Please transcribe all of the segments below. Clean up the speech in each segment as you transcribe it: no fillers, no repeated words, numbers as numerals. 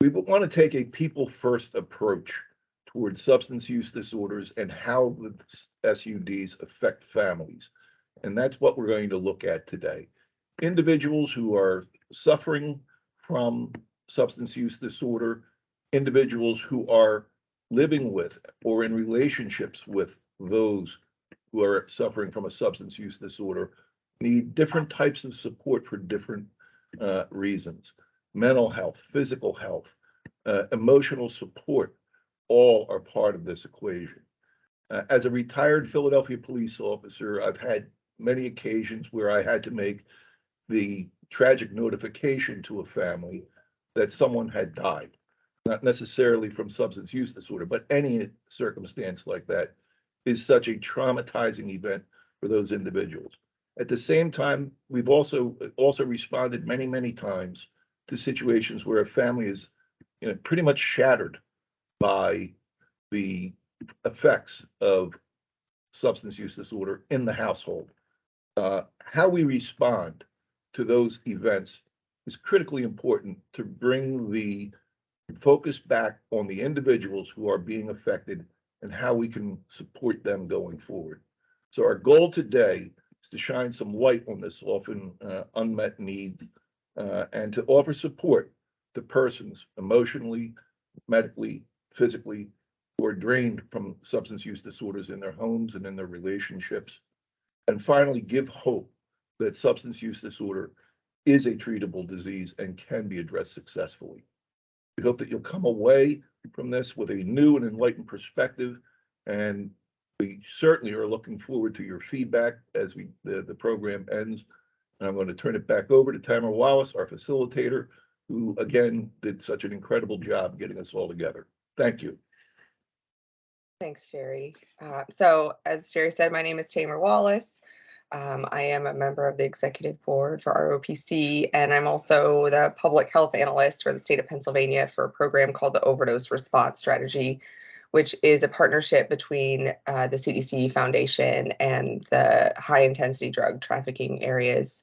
We want to take a people-first approach towards substance use disorders and how the SUDs affect families. And that's what we're going to look at today. Individuals who are suffering from substance use disorder, individuals who are living with or in relationships with those who are suffering from a substance use disorder need different types of support for different reasons. Mental health, physical health, emotional support, all are part of this equation. As a retired Philadelphia police officer, I've had many occasions where I had to make the tragic notification to a family that someone had died, not necessarily from substance use disorder, but any circumstance like that is such a traumatizing event for those individuals. At the same time, we've also responded many times to situations where a family is, pretty much shattered by the effects of substance use disorder in the household. How we respond to those events is critically important to bring the focus back on the individuals who are being affected and how we can support them going forward. So our goal today is to shine some light on this often unmet needs and to offer support to persons emotionally, medically, physically, who are drained from substance use disorders in their homes and in their relationships. And finally, give hope that substance use disorder is a treatable disease and can be addressed successfully. We hope that you'll come away from this with a new and enlightened perspective, and we certainly are looking forward to your feedback as the program ends. And I'm going to turn it back over to Tamara Wallace, our facilitator, who again did such an incredible job getting us all together. Thank you. Thanks, Jerry. So as Jerry said, my name is Tamara Wallace. I am a member of the executive board for ROPC, and I'm also the public health analyst for the state of Pennsylvania for a program called the Overdose Response Strategy, which is a partnership between the CDC Foundation and the high intensity drug trafficking areas.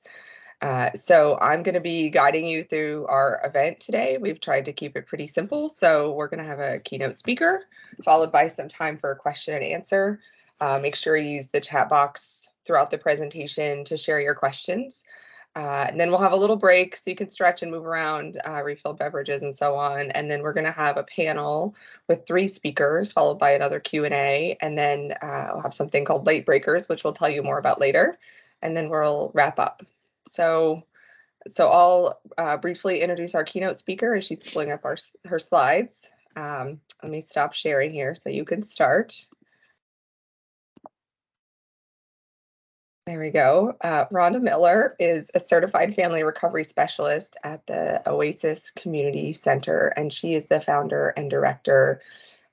So I'm going to be guiding you through our event today. We've tried to keep it pretty simple. So we're going to have a keynote speaker followed by some time for a question and answer. Make sure you use the chat box throughout the presentation to share your questions. And then we'll have a little break so you can stretch and move around, refill beverages and so on. And then we're going to have a panel with 3 speakers followed by another Q&A. And then we'll have something called late breakers, which we'll tell you more about later. And then we'll wrap up. So I'll briefly introduce our keynote speaker as she's pulling up her slides. Let me stop sharing here so you can start. There we go. Rhonda Miller is a certified family recovery specialist at the Oasis Community Center, and she is the founder and director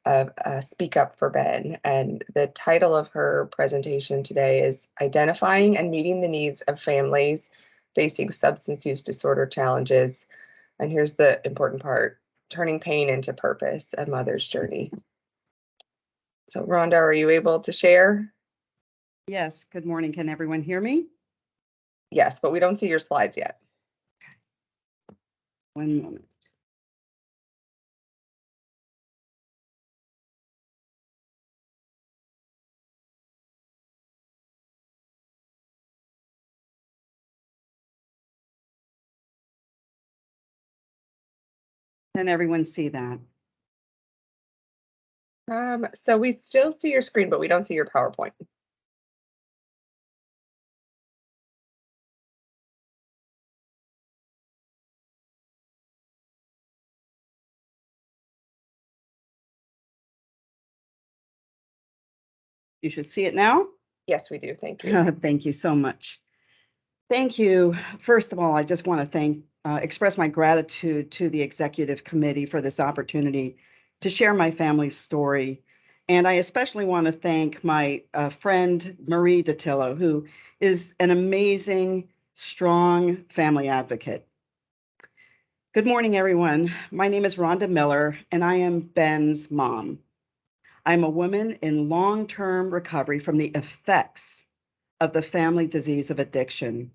of Speak Up for Ben. And the title of her presentation today is Identifying and Meeting the Needs of Families Facing Substance Use Disorder Challenges. And here's the important part, Turning Pain into Purpose, A Mother's Journey. So Rhonda, are you able to share? Yes, good morning. Can everyone hear me? Yes, but we don't see your slides yet. One moment. Can everyone see that? So we still see your screen, but we don't see your PowerPoint. You should see it now. Yes, we do. Thank you. Thank you so much. Thank you. First of all, I just want to express my gratitude to the executive committee for this opportunity to share my family's story. And I especially want to thank my friend, Marie Datillo, who is an amazing, strong family advocate. Good morning, everyone. My name is Rhonda Miller, and I am Ben's mom. I'm a woman in long-term recovery from the effects of the family disease of addiction.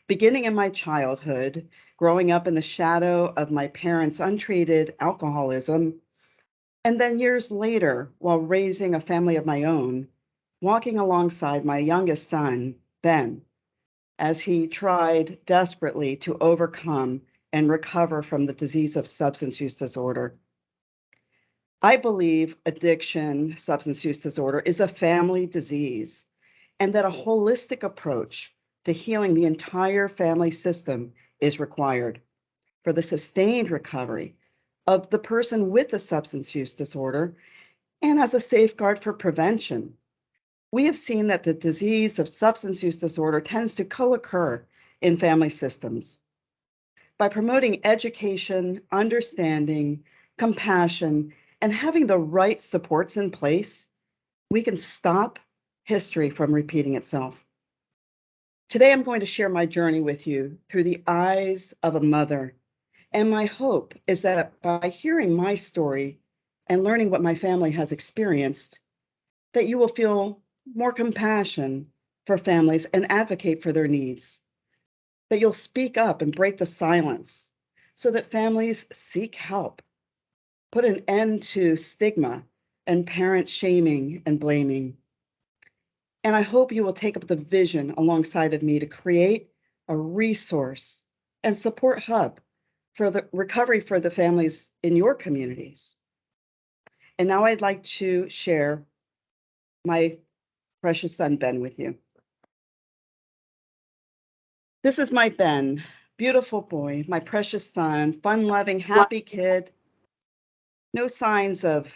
beginning in my childhood, growing up in the shadow of my parents' untreated alcoholism, and then years later, while raising a family of my own, walking alongside my youngest son, Ben, as he tried desperately to overcome and recover from the disease of substance use disorder. I believe addiction, substance use disorder, is a family disease, and that a holistic approach to healing the entire family system is required for the sustained recovery of the person with the substance use disorder and as a safeguard for prevention. We have seen that the disease of substance use disorder tends to co-occur in family systems. By promoting education, understanding, compassion, and having the right supports in place, we can stop history from repeating itself. Today, I'm going to share my journey with you through the eyes of a mother. And my hope is that by hearing my story and learning what my family has experienced, that you will feel more compassion for families and advocate for their needs. That you'll speak up and break the silence so that families seek help, put an end to stigma and parent shaming and blaming. And I hope you will take up the vision alongside of me to create a resource and support hub for the recovery for the families in your communities. And now I'd like to share my precious son, Ben, with you. This is my Ben, beautiful boy, my precious son, fun-loving, happy kid. No signs of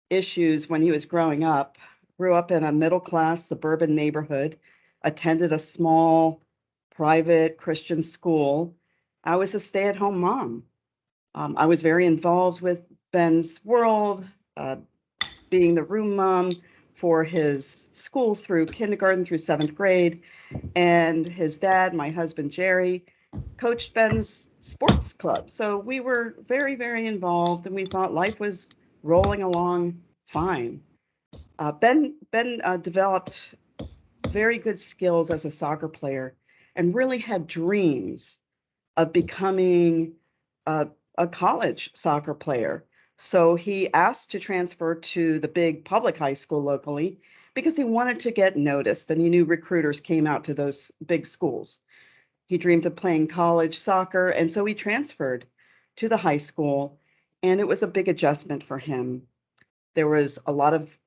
issues when he was growing up. Grew up in a middle-class suburban neighborhood, attended a small private Christian school. I was a stay-at-home mom. I was very involved with Ben's world, being the room mom for his school through kindergarten through 7th grade. And his dad, my husband, Jerry, coached Ben's sports club. So we were very, very involved, and we thought life was rolling along fine. Ben developed very good skills as a soccer player and really had dreams of becoming a college soccer player. So he asked to transfer to the big public high school locally because he wanted to get noticed, and he knew recruiters came out to those big schools. He dreamed of playing college soccer, and so he transferred to the high school, and it was a big adjustment for him. There was a lot of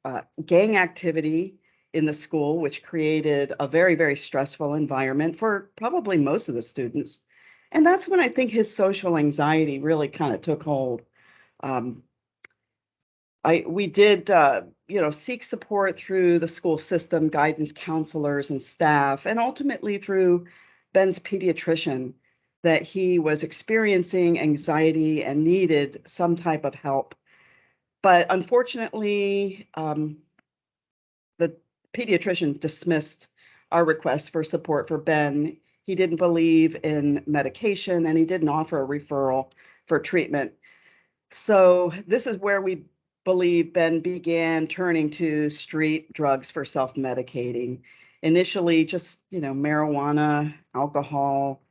gang activity in the school, which created a very, very stressful environment for probably most of the students. And that's when I think his social anxiety really kind of took hold. We did, seek support through the school system, guidance counselors and staff, and ultimately through Ben's pediatrician, that he was experiencing anxiety and needed some type of help. But unfortunately, the pediatrician dismissed our request for support for Ben. He didn't believe in medication, and he didn't offer a referral for treatment. So this is where we believe Ben began turning to street drugs for self-medicating. Initially, just, marijuana, alcohol,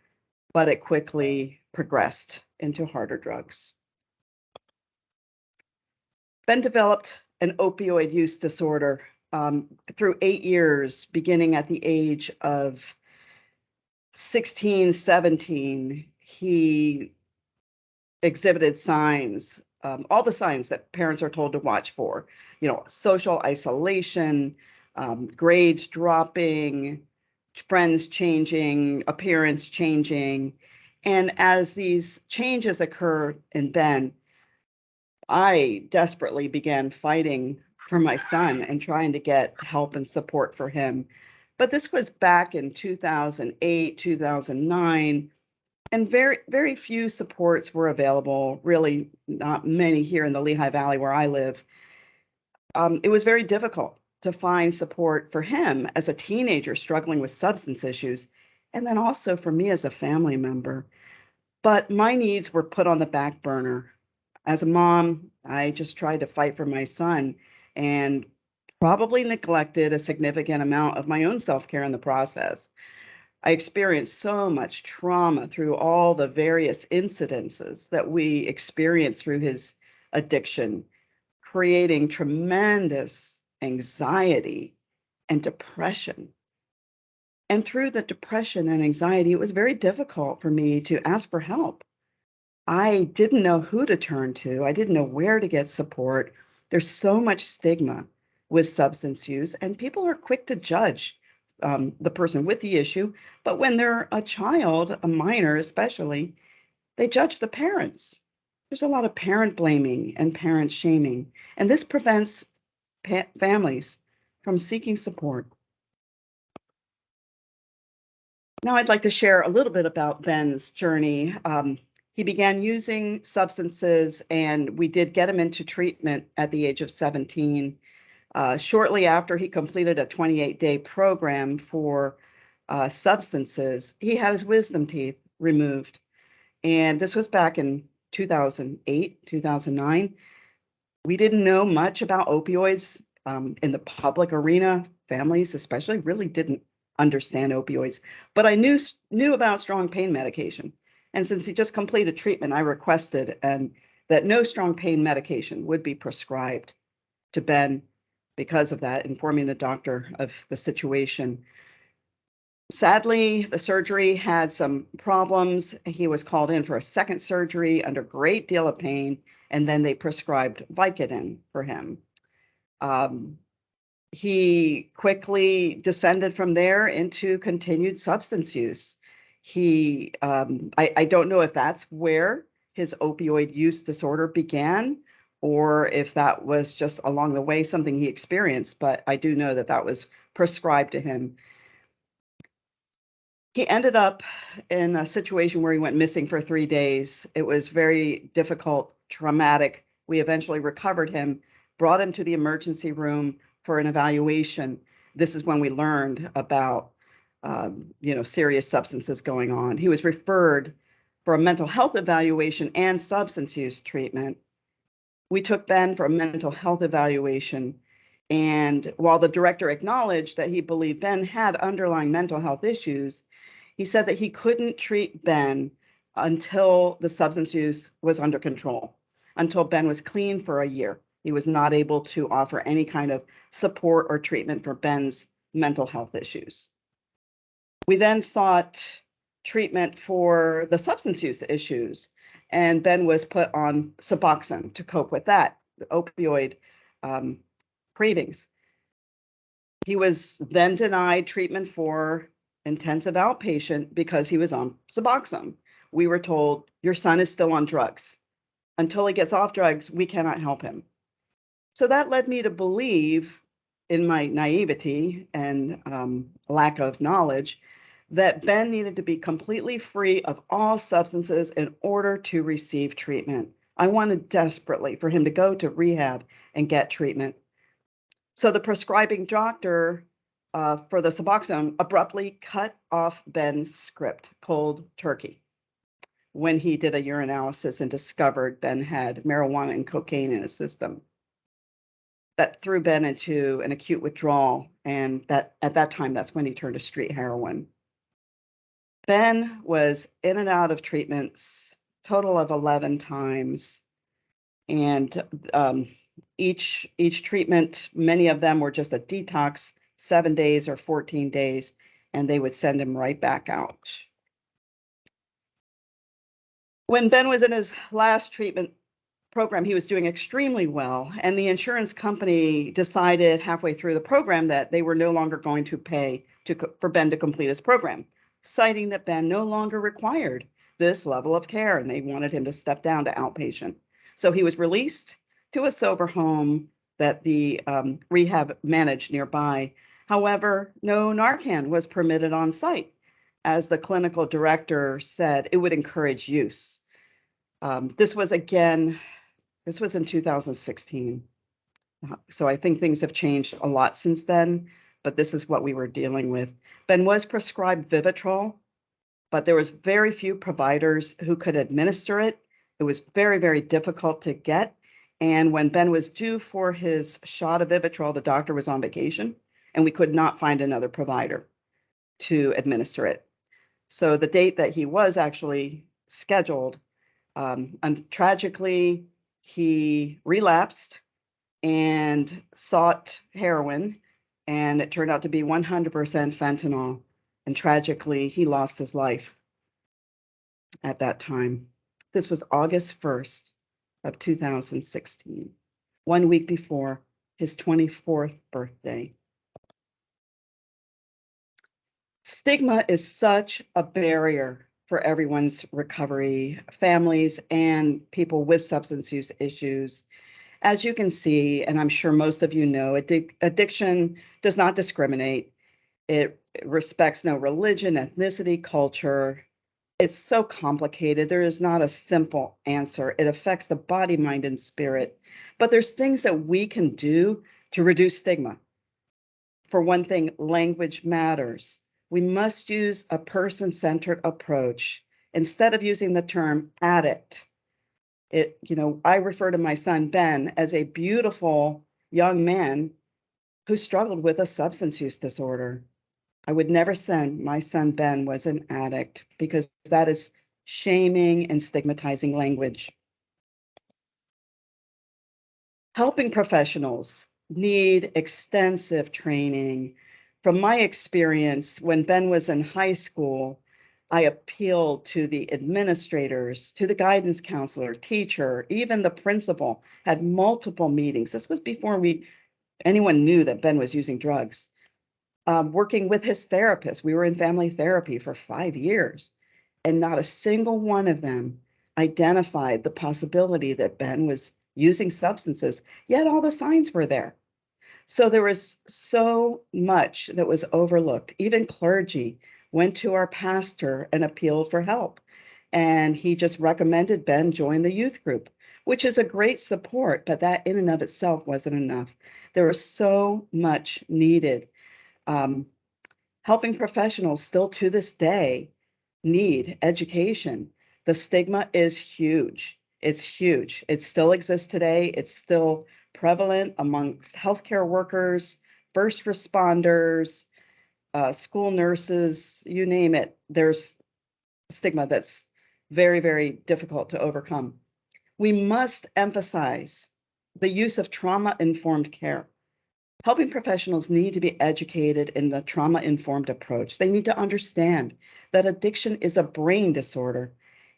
but it quickly progressed into harder drugs. Ben developed an opioid use disorder through 8 years, beginning at the age of 16, 17. He exhibited signs, all the signs that parents are told to watch for, social isolation, grades dropping, friends changing, appearance changing. And as these changes occur in Ben, I desperately began fighting for my son and trying to get help and support for him. But this was back in 2008, 2009. And very, very few supports were available, really not many here in the Lehigh Valley where I live. It was very difficult to find support for him as a teenager struggling with substance issues, and then also for me as a family member. But my needs were put on the back burner. As a mom, I just tried to fight for my son and probably neglected a significant amount of my own self-care in the process. I experienced so much trauma through all the various incidences that we experienced through his addiction, creating tremendous anxiety and depression. And through the depression and anxiety, it was very difficult for me to ask for help. I didn't know who to turn to. I didn't know where to get support. There's so much stigma with substance use, and people are quick to judge the person with the issue. But when they're a child, a minor especially, they judge the parents. There's a lot of parent blaming and parent shaming, and this prevents families from seeking support. Now I'd like to share a little bit about Ben's journey. He began using substances, and we did get him into treatment at the age of 17. Shortly after he completed a 28-day program for substances, he had his wisdom teeth removed. And this was back in 2008, 2009. We didn't know much about opioids in the public arena. Families especially really didn't understand opioids, but I knew about strong pain medication. And since he just completed treatment, I requested that no strong pain medication would be prescribed to Ben because of that, informing the doctor of the situation. Sadly, the surgery had some problems. He was called in for a second surgery under great deal of pain, and then they prescribed Vicodin for him. He quickly descended from there into continued substance use. I don't know if that's where his opioid use disorder began, or if that was just along the way something he experienced, but I do know that that was prescribed to him. He ended up in a situation where he went missing for 3 days. It was very difficult, traumatic. We eventually recovered him, brought him to the emergency room for an evaluation. This is when we learned about serious substances going on. He was referred for a mental health evaluation and substance use treatment. We took Ben for a mental health evaluation, and while the director acknowledged that he believed Ben had underlying mental health issues, he said that he couldn't treat Ben until the substance use was under control, until Ben was clean for a year. He was not able to offer any kind of support or treatment for Ben's mental health issues. We then sought treatment for the substance use issues, and Ben was put on Suboxone to cope with that, the opioid cravings. He was then denied treatment for intensive outpatient because he was on Suboxone. We were told, your son is still on drugs. Until he gets off drugs, we cannot help him. So that led me to believe, in my naivety and lack of knowledge, that Ben needed to be completely free of all substances in order to receive treatment. I wanted desperately for him to go to rehab and get treatment. So the prescribing doctor for the Suboxone abruptly cut off Ben's script cold turkey when he did a urinalysis and discovered Ben had marijuana and cocaine in his system. That threw Ben into an acute withdrawal, and that at that time, that's when he turned to street heroin. Ben was in and out of treatments, total of 11 times, and each treatment, many of them were just a detox, 7 days or 14 days, and they would send him right back out. When Ben was in his last treatment program, he was doing extremely well, and the insurance company decided halfway through the program that they were no longer going to pay for Ben to complete his program, citing that Ben no longer required this level of care, and they wanted him to step down to outpatient. So he was released to a sober home that the rehab managed nearby. However, no Narcan was permitted on site. As the clinical director said, it would encourage use. This was in 2016. So I think things have changed a lot since then, but this is what we were dealing with. Ben was prescribed Vivitrol, but there was very few providers who could administer it. It was very, very difficult to get. And when Ben was due for his shot of Vivitrol, the doctor was on vacation, and we could not find another provider to administer it. So the date that he was actually scheduled, and tragically, he relapsed and sought heroin, and it turned out to be 100% fentanyl. And tragically, he lost his life at that time. This was August 1st of 2016, 1 week before his 24th birthday. Stigma is such a barrier for everyone's recovery, families and people with substance use issues. As you can see, and I'm sure most of you know, addiction does not discriminate. It respects no religion, ethnicity, culture. It's so complicated. There is not a simple answer. It affects the body, mind, and spirit. But there's things that we can do to reduce stigma. For one thing, language matters. We must use a person-centered approach instead of using the term addict. I refer to my son, Ben, as a beautiful young man who struggled with a substance use disorder. I would never say my son, Ben, was an addict because that is shaming and stigmatizing language. Helping professionals need extensive training. From my experience, when Ben was in high school, I appealed to the administrators, to the guidance counselor, teacher, even the principal, had multiple meetings. This was before anyone knew that Ben was using drugs. Working with his therapist. We were in family therapy for 5 years, and not a single one of them identified the possibility that Ben was using substances, yet all the signs were there. So there was so much that was overlooked. Even clergy went to our pastor and appealed for help. And he just recommended Ben join the youth group, which is a great support, but that in and of itself wasn't enough. There was so much needed. Helping professionals still to this day need education. The stigma is huge. It's huge. It still exists today. It's still prevalent amongst healthcare workers, first responders, school nurses, you name it. There's stigma that's very, very difficult to overcome. We must emphasize the use of trauma-informed care. Helping professionals need to be educated in the trauma-informed approach. They need to understand that addiction is a brain disorder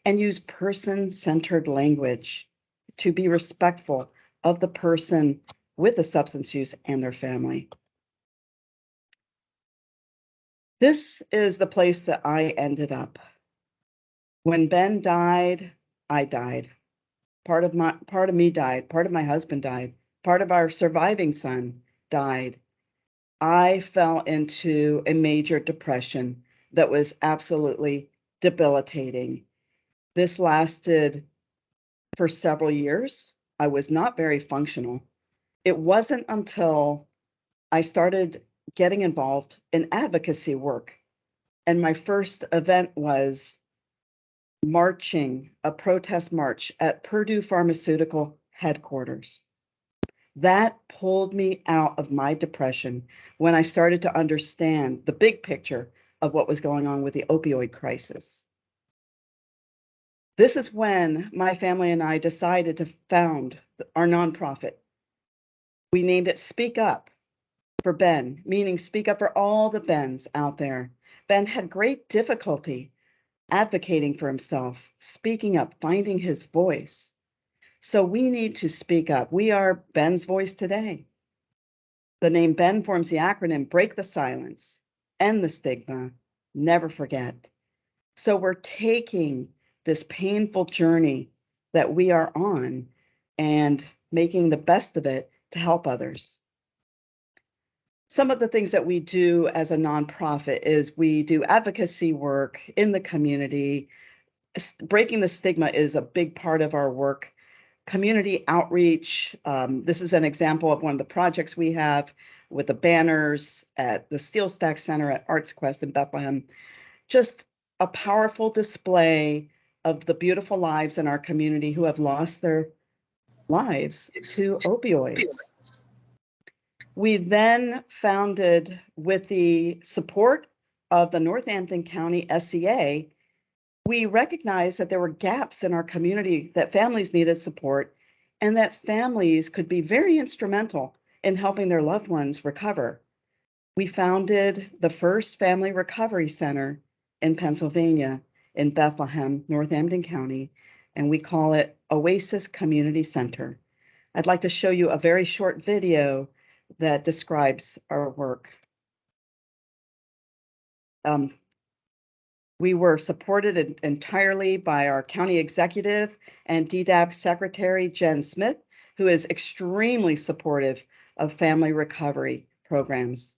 and use person-centered language to be respectful of the person with the substance use and their family. This is the place that I ended up. When Ben died, I died. Part of me died, part of my husband died, part of our surviving son died. I fell into a major depression that was absolutely debilitating. This lasted for several years. I was not very functional. It wasn't until I started getting involved in advocacy work. And my first event was marching, a protest march at Purdue Pharmaceutical headquarters. That pulled me out of my depression when I started to understand the big picture of what was going on with the opioid crisis. This is when my family and I decided to found our nonprofit. We named it Speak Up for Ben, meaning speak up for all the Bens out there. Ben had great difficulty advocating for himself, speaking up, finding his voice. So we need to speak up. We are Ben's voice today. The name Ben forms the acronym Break the Silence, End the Stigma, Never Forget. So we're taking this painful journey that we are on and making the best of it to help others. Some of the things that we do as a nonprofit is we do advocacy work in the community. Breaking the stigma is a big part of our work. Community outreach. This is an example of one of the projects we have with the banners at the Steel Stack Center at Arts Quest in Bethlehem. Just a powerful display of the beautiful lives in our community who have lost their lives to opioids. We then founded, with the support of the Northampton County SCA, we recognized that there were gaps in our community, that families needed support, and that families could be very instrumental in helping their loved ones recover. We founded the first family recovery center in Pennsylvania, in Bethlehem, Northampton County, and we call it Oasis Community Center. I'd like to show you a very short video that describes our work. We were supported entirely by our county executive and DDAP secretary, Jen Smith, who is extremely supportive of family recovery programs.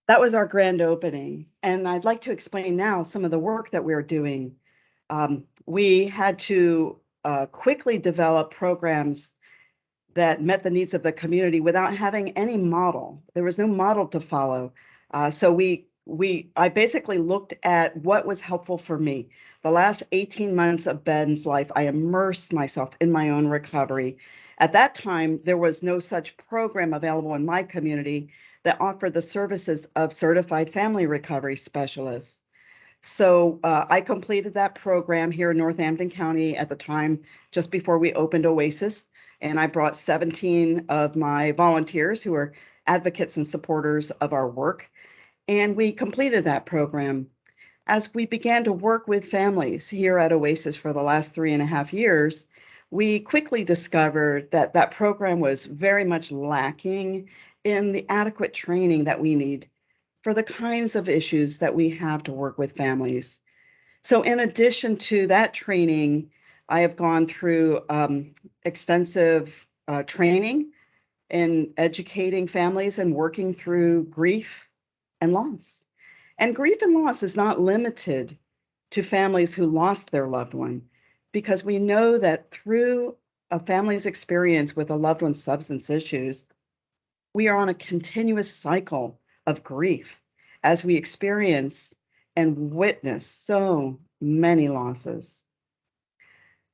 That was our grand opening, and I'd like to explain now some of the work that we're doing. We had to quickly develop programs that met the needs of the community without having any model. There was no model to follow. So I basically looked at what was helpful for me. The last 18 months of Ben's life, I immersed myself in my own recovery. At that time, there was no such program available in my community that offered the services of certified family recovery specialists. So I completed that program here in Northampton County at the time, just before we opened Oasis. And I brought 17 of my volunteers who are advocates and supporters of our work. And we completed that program. As we began to work with families here at Oasis for the last 3.5 years, we quickly discovered that that program was very much lacking in the adequate training that we need for the kinds of issues that we have to work with families. So in addition to that training, I have gone through extensive training in educating families and working through grief and loss. And grief and loss is not limited to families who lost their loved one, because we know that through a family's experience with a loved one's substance issues, we are on a continuous cycle of grief as we experience and witness so many losses.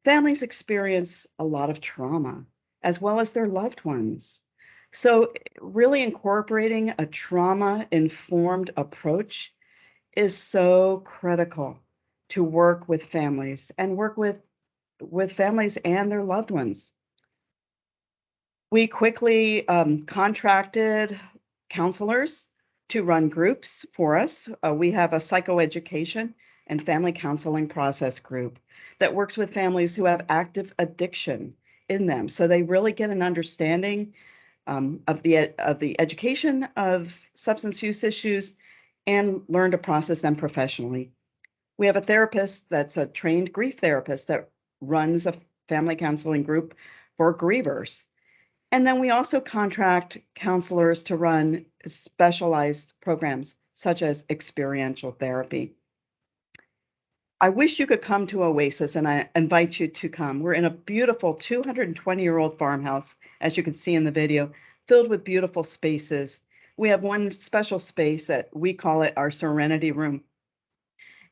Families experience a lot of trauma, as well as their loved ones. So really incorporating a trauma-informed approach is so critical to work with families and work with families and their loved ones. We quickly contracted counselors to run groups for us. We have a psychoeducation and family counseling process group that works with families who have active addiction in them. So they really get an understanding of the education of substance use issues and learn to process them professionally. We have a therapist that's a trained grief therapist that runs a family counseling group for grievers. And then we also contract counselors to run specialized programs such as experiential therapy. I wish you could come to Oasis, and I invite you to come. We're in a beautiful 220-year-old farmhouse, as you can see in the video, filled with beautiful spaces. We have one special space that we call it our Serenity Room.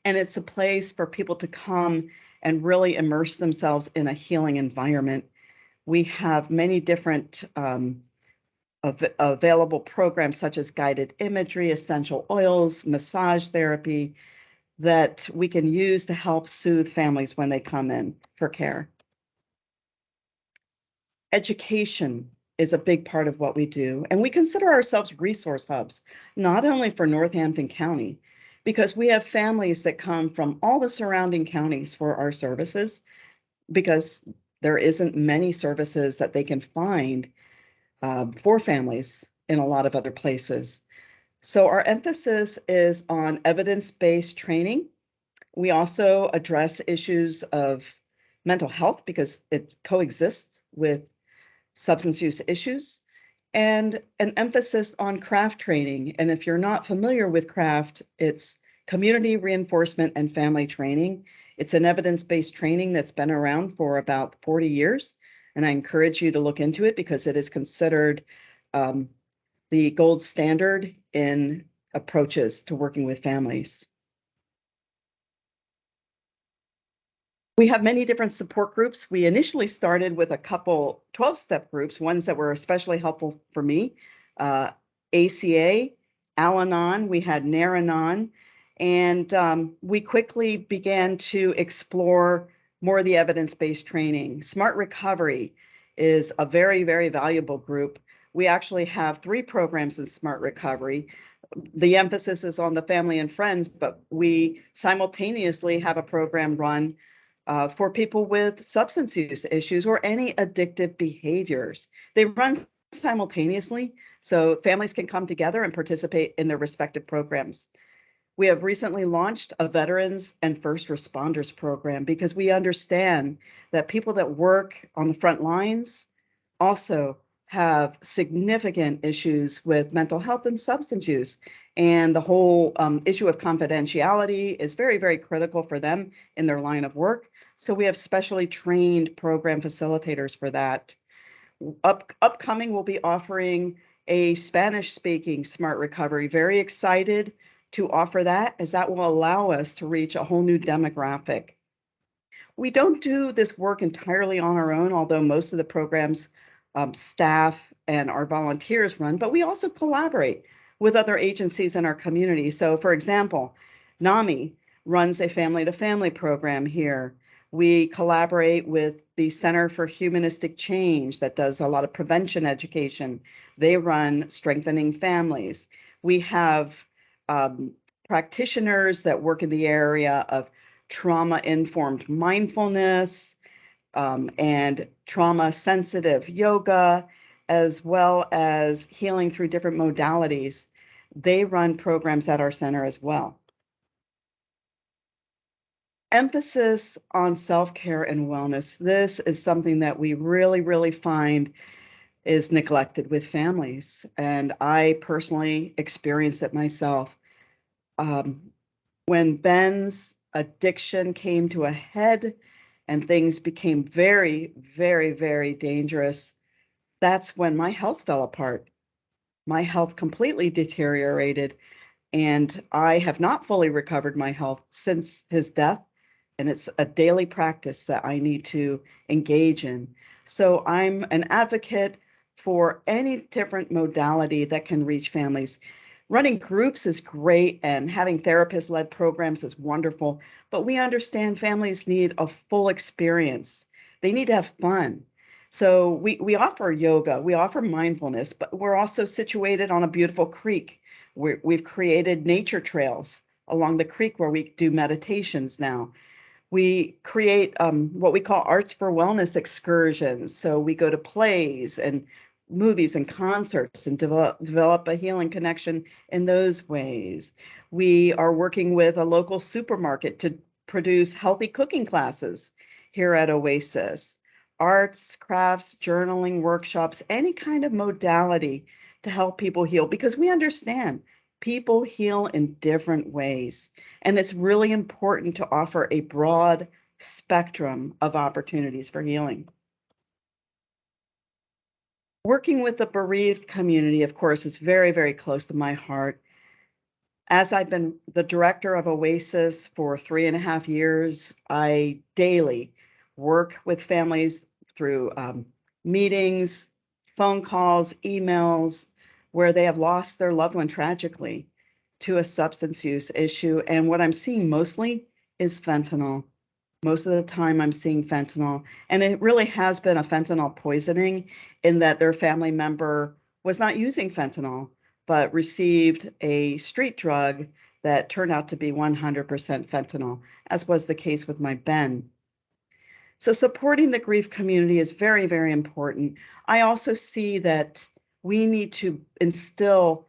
And it's a place for people to come and really immerse themselves in a healing environment. We have many different available programs such as guided imagery, essential oils, massage therapy that we can use to help soothe families when they come in for care. Education is a big part of what we do. And we consider ourselves resource hubs, not only for Northampton County, because we have families that come from all the surrounding counties for our services, because there isn't many services that they can find for families in a lot of other places. So our emphasis is on evidence-based training. We also address issues of mental health because it coexists with substance use issues, and an emphasis on craft training. And if you're not familiar with craft, it's community reinforcement and family training. It's an evidence-based training that's been around for about 40 years. And I encourage you to look into it because it is considered the gold standard in approaches to working with families. We have many different support groups. We initially started with a couple 12-step groups, ones that were especially helpful for me. ACA, Al-Anon, we had Nar-Anon, and we quickly began to explore more of the evidence-based training. Smart Recovery is a very, very valuable group. We actually have 3 programs in Smart Recovery. The emphasis is on the family and friends, but we simultaneously have a program run for people with substance use issues or any addictive behaviors. They run simultaneously, so families can come together and participate in their respective programs. We have recently launched a veterans and first responders program because we understand that people that work on the front lines also have significant issues with mental health and substance use. And the whole issue of confidentiality is very, very critical for them in their line of work. So we have specially trained program facilitators for that. Upcoming, we'll be offering a Spanish-speaking Smart Recovery. Very excited to offer that, as that will allow us to reach a whole new demographic. We don't do this work entirely on our own, although most of the programs staff and our volunteers run, but we also collaborate with other agencies in our community. So for example, NAMI runs a family-to-family program here. We collaborate with the Center for Humanistic Change that does a lot of prevention education. They run Strengthening Families. We have practitioners that work in the area of trauma-informed mindfulness, and trauma-sensitive yoga, as well as healing through different modalities. They run programs at our center as well. Emphasis on self-care and wellness. This is something that we really, really find is neglected with families. And I personally experienced it myself. When Ben's addiction came to a head and things became very, very, very dangerous, that's when my health fell apart. My health completely deteriorated, and I have not fully recovered my health since his death. And it's a daily practice that I need to engage in. So I'm an advocate for any different modality that can reach families. Running groups is great, and having therapist-led programs is wonderful, but we understand families need a full experience. They need to have fun. So we offer yoga, we offer mindfulness, but we're also situated on a beautiful creek. We've created nature trails along the creek where we do meditations now. We create what we call arts for wellness excursions. So we go to plays and movies and concerts and develop a healing connection in those ways. We are working with a local supermarket to produce healthy cooking classes here at Oasis. Arts, crafts, journaling, workshops, any kind of modality to help people heal, because we understand people heal in different ways. And it's really important to offer a broad spectrum of opportunities for healing. Working with the bereaved community, of course, is very, very close to my heart. As I've been the director of Oasis for 3.5 years, I daily work with families through meetings, phone calls, emails, where they have lost their loved one tragically to a substance use issue. And what I'm seeing mostly is fentanyl. Most of the time I'm seeing fentanyl, and it really has been a fentanyl poisoning in that their family member was not using fentanyl, but received a street drug that turned out to be 100% fentanyl, as was the case with my Ben. So supporting the grief community is very, very important. I also see that we need to instill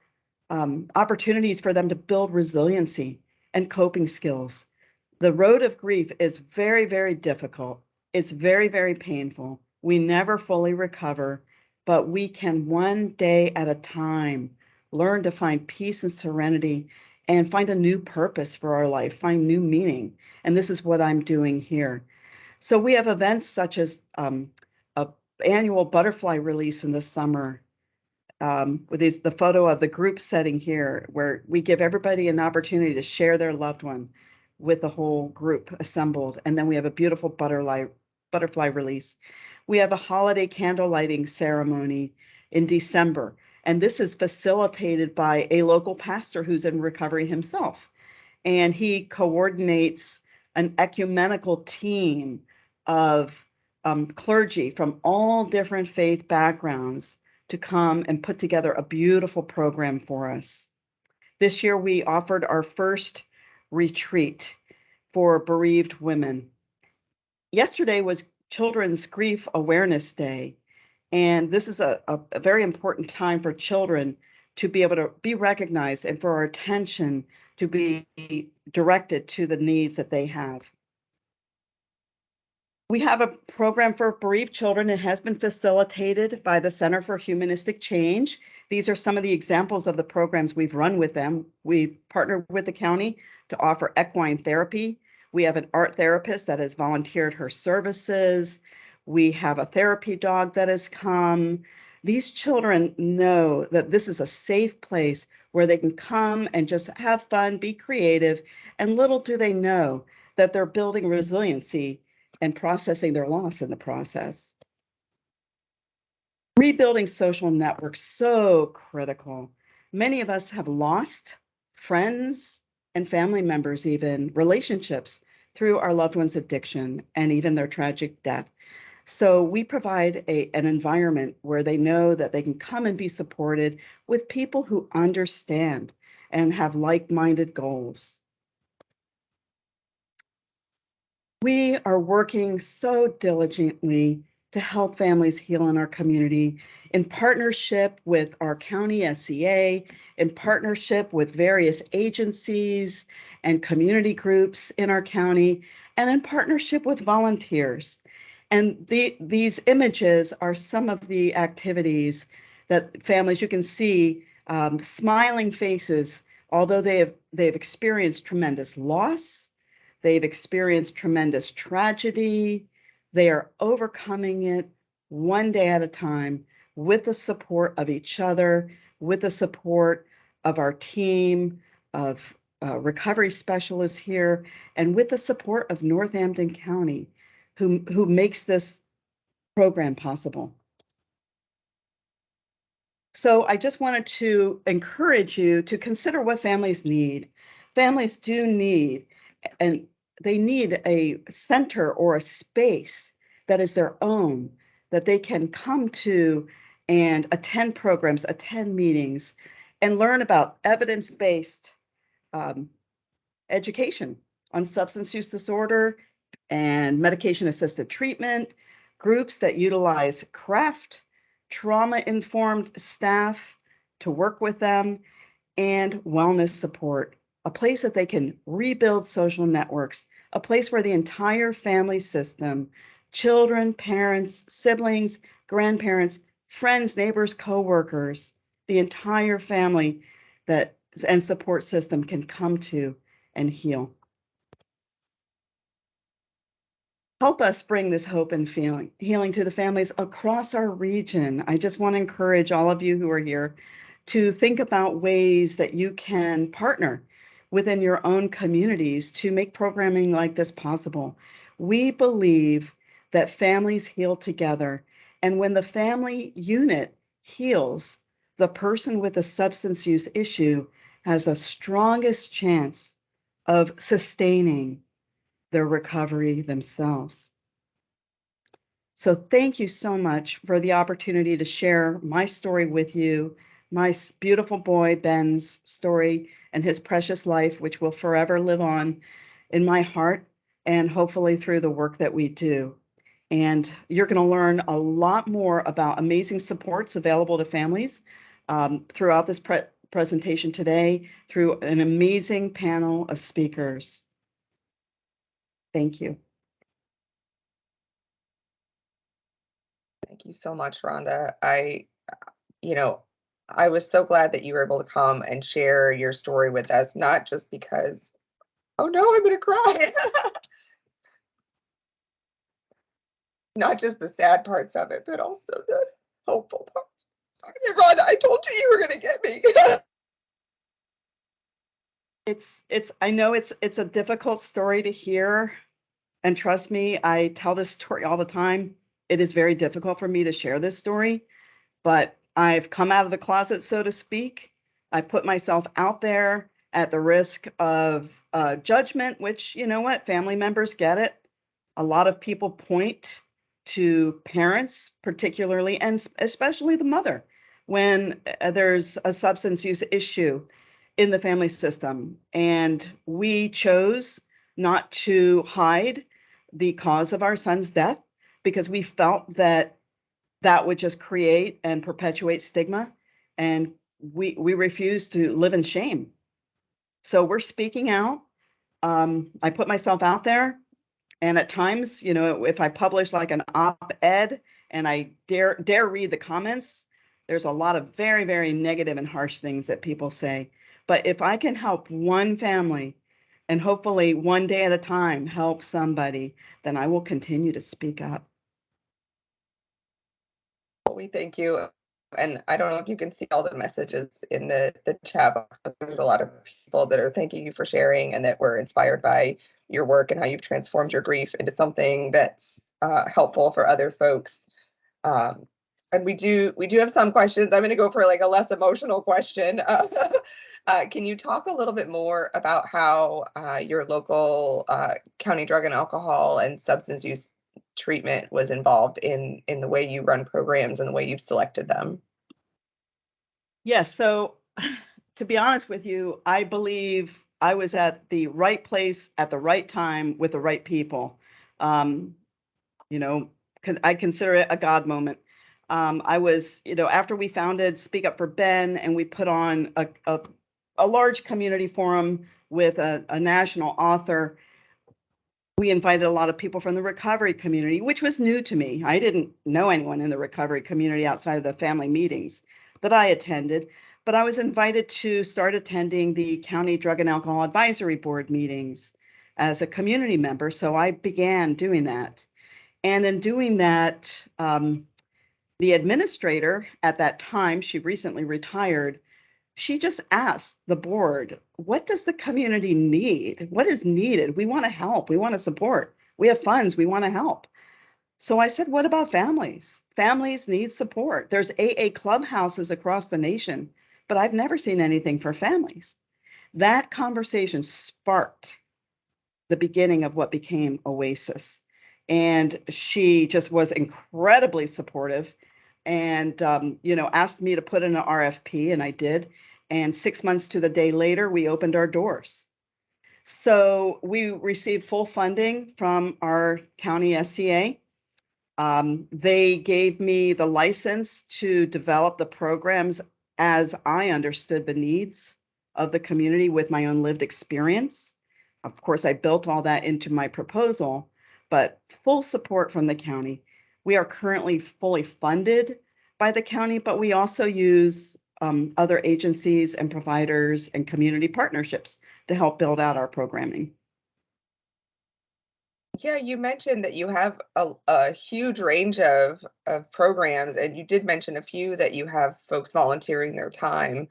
opportunities for them to build resiliency and coping skills. The road of grief is very, very difficult. It's very, very painful. We never fully recover, but we can one day at a time learn to find peace and serenity and find a new purpose for our life, find new meaning. And this is what I'm doing here. So we have events such as a annual butterfly release in the summer, with the photo of the group setting here, where we give everybody an opportunity to share their loved one with the whole group assembled. And then we have a beautiful butterfly release. We have a holiday candle lighting ceremony in December. And this is facilitated by a local pastor who's in recovery himself. And he coordinates an ecumenical team of clergy from all different faith backgrounds to come and put together a beautiful program for us. This year, we offered our first retreat for bereaved women. Yesterday was Children's Grief Awareness Day, and this is a very important time for children to be able to be recognized and for our attention to be directed to the needs that they have. We have a program for bereaved children. It has been facilitated by the Center for Humanistic Change. These are some of the examples of the programs we've run with them. We've partnered with the county to offer equine therapy. We have an art therapist that has volunteered her services. We have a therapy dog that has come. These children know that this is a safe place where they can come and just have fun, be creative, and little do they know that they're building resiliency and processing their loss in the process. Rebuilding social networks, so critical. Many of us have lost friends and family members, even relationships, through our loved ones' addiction and even their tragic death. So we provide an environment where they know that they can come and be supported with people who understand and have like-minded goals. We are working so diligently to help families heal in our community in partnership with our county SCA, in partnership with various agencies and community groups in our county, and in partnership with volunteers. And these images are some of the activities that families, you can see smiling faces, although they've experienced tremendous loss, they've experienced tremendous tragedy, they are overcoming it one day at a time with the support of each other, with the support of our team of recovery specialists here, and with the support of Northampton County, who makes this program possible. So I just wanted to encourage you to consider what families need. Families do need, and they need a center or a space that is their own, that they can come to and attend programs, attend meetings, and learn about evidence-based education on substance use disorder and medication-assisted treatment, groups that utilize craft, trauma-informed staff to work with them, and wellness support, a place that they can rebuild social networks, a place where the entire family system, children, parents, siblings, grandparents, friends, neighbors, coworkers, the entire family and support system can come to and heal. Help us bring this hope and healing to the families across our region. I just want to encourage all of you who are here to think about ways that you can partner within your own communities to make programming like this possible. We believe that families heal together, and when the family unit heals, the person with a substance use issue has the strongest chance of sustaining their recovery themselves. So thank you so much for the opportunity to share my story with you, my beautiful boy Ben's story and his precious life, which will forever live on in my heart and hopefully through the work that we do. And you're going to learn a lot more about amazing supports available to families throughout this presentation today through an amazing panel of speakers. Thank you. Thank you so much, Rhonda. I was so glad that you were able to come and share your story with us, not just because, oh no, I'm gonna cry. Not just the sad parts of it, but also the hopeful parts. Rhonda, I told you you were gonna get me. I know it's a difficult story to hear, and trust me, I tell this story all the time. It is very difficult for me to share this story, but I've come out of the closet, so to speak. I put myself out there at the risk of judgment, which, you know what, family members get it. A lot of people point to parents, particularly, and especially the mother, when there's a substance use issue in the family system. And we chose not to hide the cause of our son's death because we felt that that would just create and perpetuate stigma. And we refuse to live in shame. So we're speaking out. I put myself out there. And at times, you know, if I publish like an op-ed and I dare read the comments, there's a lot of very, very negative and harsh things that people say. But if I can help one family and hopefully one day at a time help somebody, then I will continue to speak up. We thank you. And I don't know if you can see all the messages in the chat box, but there's a lot of people that are thanking you for sharing and that were inspired by your work and how you've transformed your grief into something that's helpful for other folks. And we do have some questions. I'm going to go for like a less emotional question. Can you talk a little bit more about how your local county drug and alcohol and substance use treatment was involved in the way you run programs and the way you've selected them? Yes. So to be honest with you, I believe I was at the right place at the right time with the right people. You know, I consider it a God moment. I was, you know, after we founded Speak Up for Ben and we put on a large community forum with a national author, we invited a lot of people from the recovery community, which was new to me. I didn't know anyone in the recovery community outside of the family meetings that I attended, but I was invited to start attending the County Drug and Alcohol Advisory Board meetings as a community member. So I began doing that. And in doing that, the administrator at that time, she recently retired, she just asked the board, what does the community need? What is needed? We want to help. We want to support. We have funds. We want to help. So I said, what about families? Families need support. There's AA clubhouses across the nation, but I've never seen anything for families. That conversation sparked the beginning of what became Oasis. And she just was incredibly supportive and, you know, asked me to put in an RFP, and I did. And 6 months to the day later, we opened our doors. So we received full funding from our county SCA. They gave me the license to develop the programs as I understood the needs of the community with my own lived experience. Of course, I built all that into my proposal, but full support from the county. We are currently fully funded by the county, but we also use other agencies and providers and community partnerships to help build out our programming. Yeah, you mentioned that you have a huge range of programs, and you did mention a few that you have folks volunteering their time.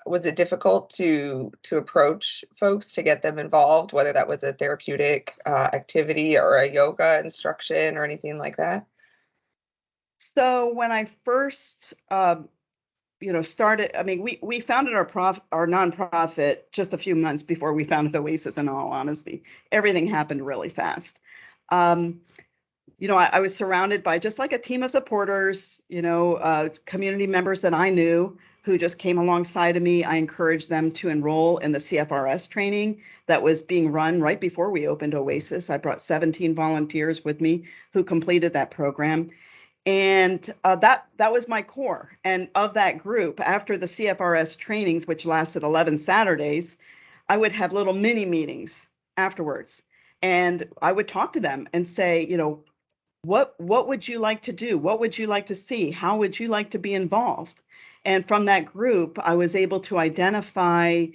Was it difficult to approach folks to get them involved, whether that was a therapeutic activity or a yoga instruction or anything like that? So when I first started, I mean, we founded our nonprofit just a few months before we founded Oasis, in all honesty. Everything happened really fast. I was surrounded by just like a team of supporters, community members that I knew who just came alongside of me. I encouraged them to enroll in the CFRS training that was being run right before we opened Oasis. I brought 17 volunteers with me who completed that program. And that was my core. And of that group, after the CFRS trainings, which lasted 11 Saturdays, I would have little mini meetings afterwards. And I would talk to them and say, what would you like to do? What would you like to see? How would you like to be involved? And from that group, I was able to identify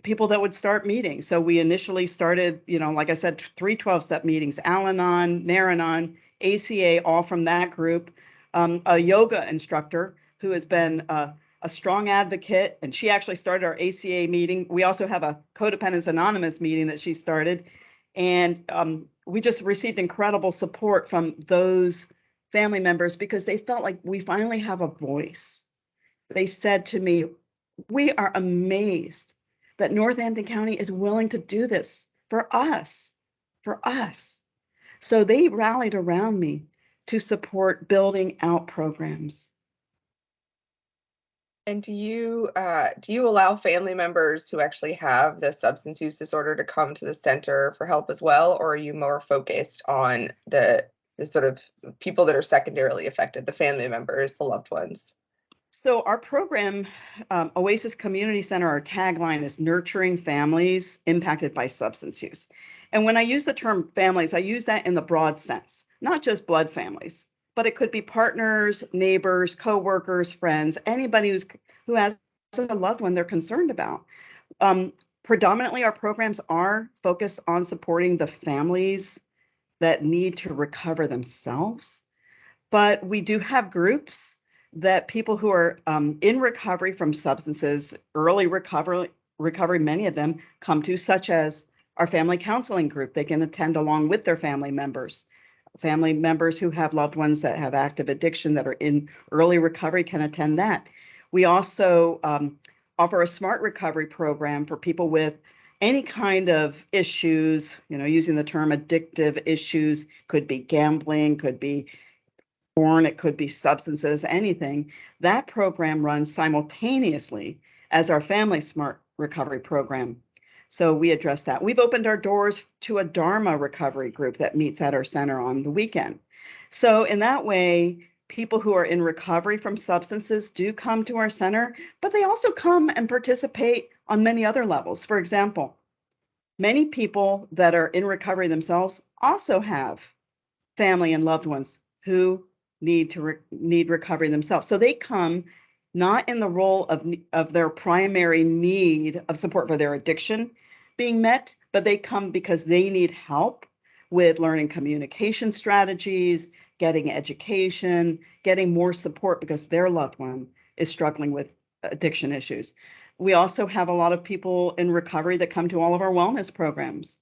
people that would start meeting. So we initially started, like I said, 3 12-step meetings, Al-Anon, Nar-Anon, ACA, all from that group. A yoga instructor who has been a strong advocate, and she actually started our ACA meeting. We also have a Codependence Anonymous meeting that she started. And we just received incredible support from those family members because they felt like we finally have a voice. They said to me, we are amazed that Northampton County is willing to do this for us. So they rallied around me to support building out programs. And do you allow family members who actually have the substance use disorder to come to the center for help as well, or are you more focused on the sort of people that are secondarily affected, the family members, the loved ones? So our program, Oasis Community Center, our tagline is nurturing families impacted by substance use. And when I use the term families, I use that in the broad sense, not just blood families, but it could be partners, neighbors, coworkers, friends, anybody who has a loved one they're concerned about. Predominantly, our programs are focused on supporting the families that need to recover themselves, but we do have groups that people who are in recovery from substances, early recovery, many of them come to, such as our family counseling group. They can attend along with their family members. Family members who have loved ones that have active addiction that are in early recovery can attend that. We also offer a smart recovery program for people with any kind of issues, using the term addictive issues, could be gambling, could be porn, it could be substances, anything. That program runs simultaneously as our Family Smart Recovery program. So we address that. We've opened our doors to a Dharma recovery group that meets at our center on the weekend. So in that way, people who are in recovery from substances do come to our center, but they also come and participate on many other levels. For example, many people that are in recovery themselves also have family and loved ones who need recovery themselves. So they come not in the role of their primary need of support for their addiction being met, but they come because they need help with learning communication strategies, getting education, getting more support because their loved one is struggling with addiction issues. We also have a lot of people in recovery that come to all of our wellness programs.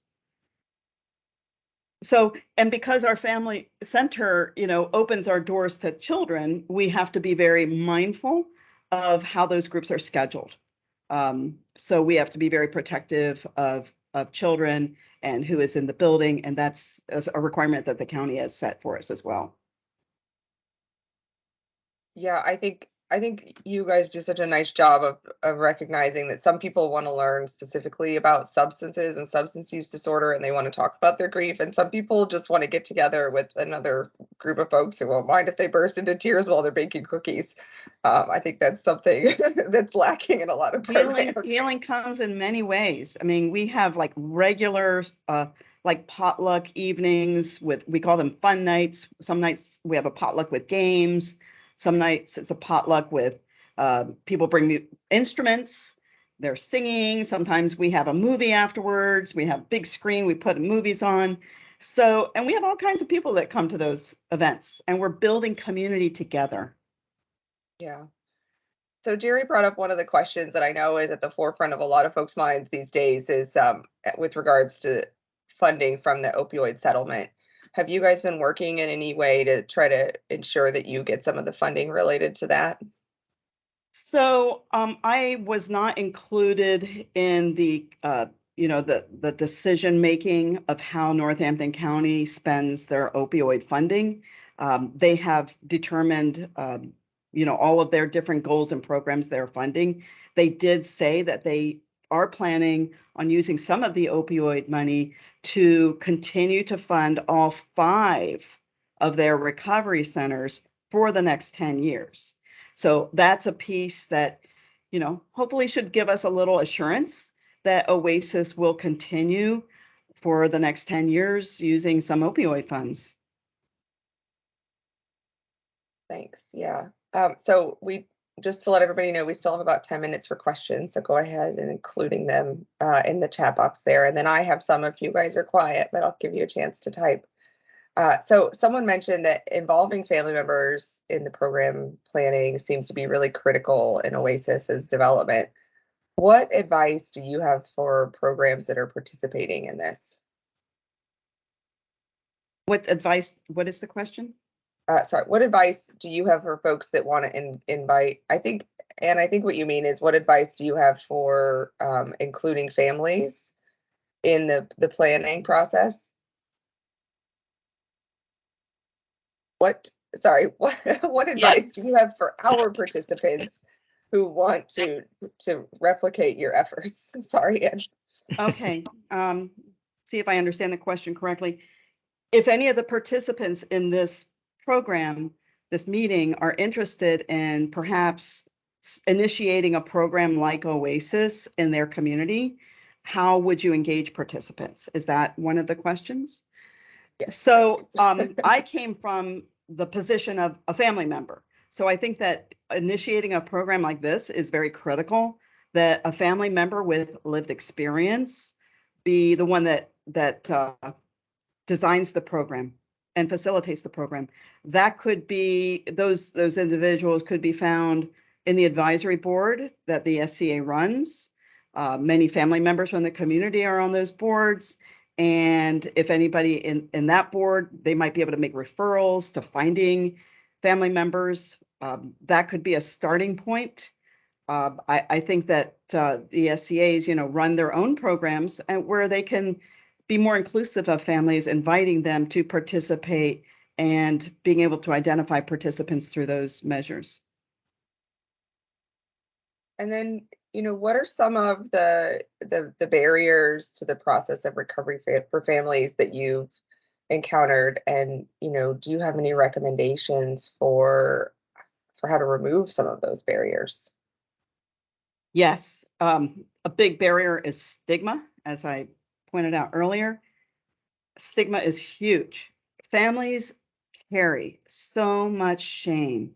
So, and because our family center, opens our doors to children, we have to be very mindful of how those groups are scheduled. So we have to be very protective of children and who is in the building, and that's a requirement that the county has set for us as well. Yeah, I think you guys do such a nice job of recognizing that some people want to learn specifically about substances and substance use disorder, and they want to talk about their grief. And some people just want to get together with another group of folks who won't mind if they burst into tears while they're baking cookies. I think that's something that's lacking in a lot of programs. Healing comes in many ways. I mean, we have like regular like potluck evenings we call them fun nights. Some nights we have a potluck with games. Some nights it's a potluck with people bring instruments, they're singing. Sometimes we have a movie afterwards. We have big screen, we put movies on. So, and we have all kinds of people that come to those events, and we're building community together. Yeah. So Jerry brought up one of the questions that I know is at the forefront of a lot of folks' minds these days is with regards to funding from the opioid settlement. Have you guys been working in any way to try to ensure that you get some of the funding related to that? So I was not included in the the decision making of how Northampton County spends their opioid funding. They have determined all of their different goals and programs they're funding. They did say that they are planning on using some of the opioid money to continue to fund all 5 of their recovery centers for the next 10 years. So that's a piece that, hopefully should give us a little assurance that Oasis will continue for the next 10 years using some opioid funds. Thanks. Yeah. So just to let everybody know, we still have about 10 minutes for questions. So go ahead and including them in the chat box there. And then I have some if you guys are quiet, but I'll give you a chance to type. So someone mentioned that involving family members in the program planning seems to be really critical in Oasis's development. What advice do you have for programs that are participating in this? What is the question? Sorry, what advice do you have for folks that want to invite? I think what you mean is what advice do you have for including families in the planning process? What advice do you have for our participants who want to replicate your efforts? Sorry, Ann. Okay. See if I understand the question correctly. If any of the participants in this program, this meeting, are interested in perhaps initiating a program like Oasis in their community, how would you engage participants? Is that one of the questions? Yes. So I came from the position of a family member. So I think that initiating a program like this is very critical, that a family member with lived experience be the one that designs the program and facilitates the program. That could be, those individuals could be found in the advisory board that the SCA runs. Many family members from the community are on those boards. And if anybody in that board, they might be able to make referrals to finding family members. That could be a starting point. I think that the SCAs, run their own programs and where they can be more inclusive of families, inviting them to participate and being able to identify participants through those measures. And then, what are some of the barriers to the process of recovery for families that you've encountered? And, do you have any recommendations for how to remove some of those barriers? Yes, a big barrier is stigma, as I pointed out earlier. Stigma is huge. Families carry so much shame.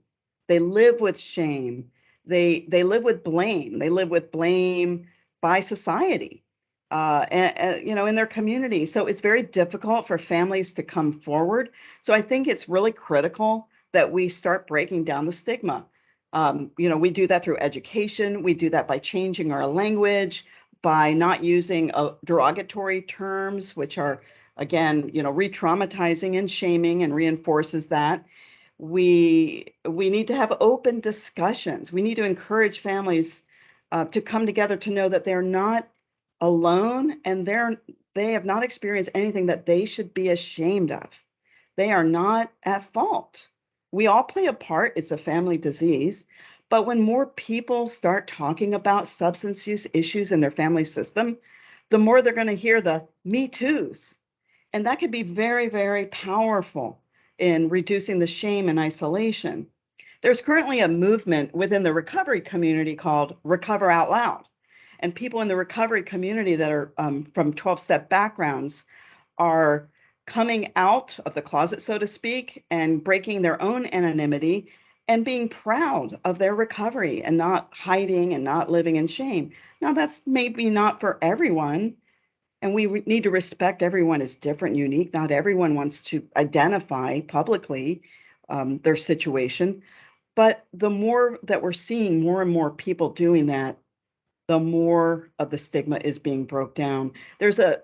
They live with shame. They live with blame. They live with blame by society, and in their community. So it's very difficult for families to come forward. So I think it's really critical that we start breaking down the stigma. We do that through education. We do that by changing our language, by not using derogatory terms, which are, again, re-traumatizing and shaming and reinforces that. We need to have open discussions. We need to encourage families to come together to know that they're not alone and they have not experienced anything that they should be ashamed of. They are not at fault. We all play a part. It's a family disease. But when more people start talking about substance use issues in their family system, the more they're going to hear the Me Too's. And that could be very, very powerful in reducing the shame and isolation. There's currently a movement within the recovery community called Recover Out Loud. And people in the recovery community that are from 12-step backgrounds are coming out of the closet, so to speak, and breaking their own anonymity and being proud of their recovery and not hiding and not living in shame. Now, that's maybe not for everyone. And we need to respect everyone is different, unique. Not everyone wants to identify publicly their situation. But the more that we're seeing more and more people doing that, the more of the stigma is being broke down. There's an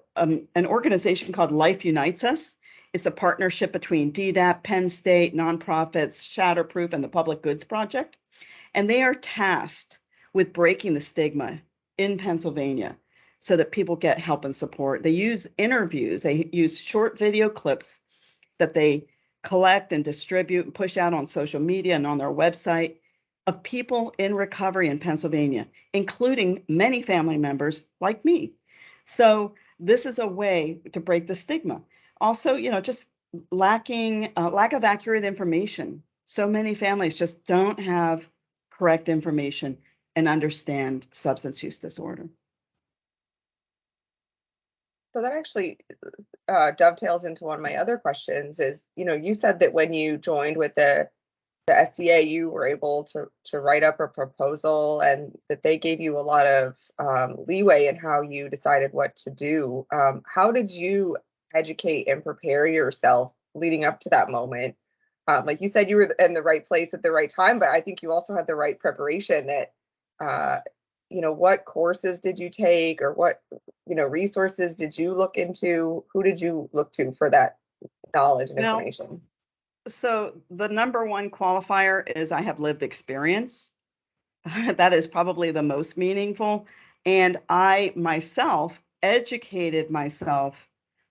organization called Life Unites Us. It's a partnership between DDAP, Penn State, nonprofits, Shatterproof, and the Public Goods Project. And they are tasked with breaking the stigma in Pennsylvania so that people get help and support. They use interviews, they use short video clips that they collect and distribute and push out on social media and on their website of people in recovery in Pennsylvania, including many family members like me. So this is a way to break the stigma. Also, just lack of accurate information. So many families just don't have correct information and understand substance use disorder. So that actually dovetails into one of my other questions is, you said that when you joined with the SDA, you were able to write up a proposal and that they gave you a lot of leeway in how you decided what to do. How did you educate and prepare yourself leading up to that moment? Like you said, you were in the right place at the right time, but I think you also had the right preparation that, what courses did you take or what, resources did you look into? Who did you look to for that knowledge and Well, information? so the number one qualifier is I have lived experience. That is probably the most meaningful. And I myself educated myself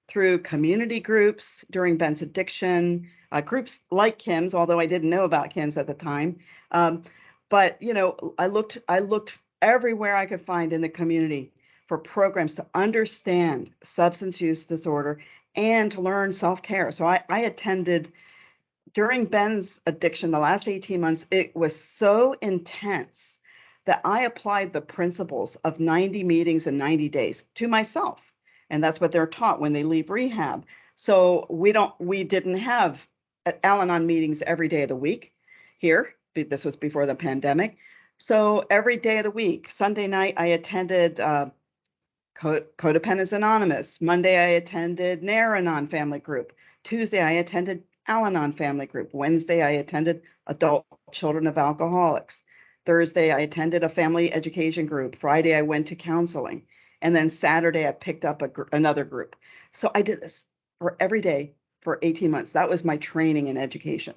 through community groups during Ben's addiction, groups like Kim's, although I didn't know about Kim's at the time. But I looked everywhere I could find in the community for programs to understand substance use disorder and to learn self-care. So I attended during Ben's addiction, the last 18 months, it was so intense that I applied the principles of 90 meetings in 90 days to myself. And that's what they're taught when they leave rehab. So we didn't have Al-Anon meetings every day of the week here. This was before the pandemic. So every day of the week, Sunday night, I attended Codependence Anonymous. Monday, I attended Nar-Anon family group. Tuesday, I attended Al-Anon family group. Wednesday, I attended Adult Children of Alcoholics. Thursday, I attended a family education group. Friday, I went to counseling. And then Saturday, I picked up another group. So I did this for every day for 18 months. That was my training in education.